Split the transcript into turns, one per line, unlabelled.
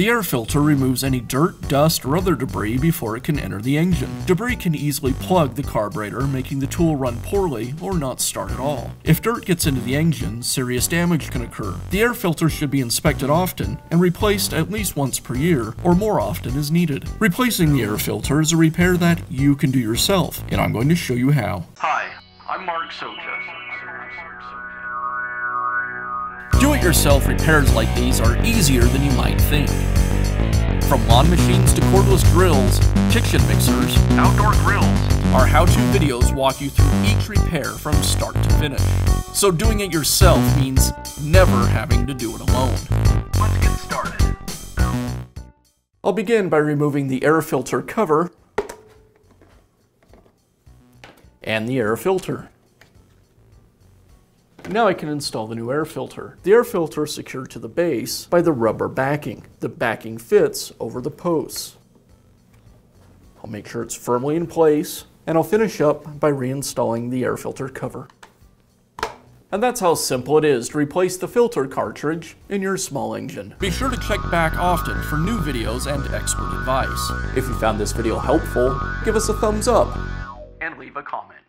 The air filter removes any dirt, dust, or other debris before it can enter the engine. Debris can easily plug the carburetor, making the tool run poorly or not start at all. If dirt gets into the engine, serious damage can occur. The air filter should be inspected often and replaced at least once per year, or more often as needed. Replacing the air filter is a repair that you can do yourself, and I'm going to show you how.
Hi, I'm Mark Socha.
Do-it-yourself repairs like these are easier than you might think. From lawn machines to cordless drills, kitchen mixers,
Outdoor grills.
our how-to videos walk you through each repair from start to finish. So doing it yourself means never having to do it alone.
Let's get started.
I'll begin by removing the air filter cover and the air filter. Now I can install the new air filter. The air filter is secured to the base by the rubber backing. The backing fits over the posts. I'll make sure it's firmly in place, and I'll finish up by reinstalling the air filter cover. And that's how simple it is to replace the filter cartridge in your small engine. Be sure to check back often for new videos and expert advice. If you found this video helpful, give us a thumbs up
And leave a comment.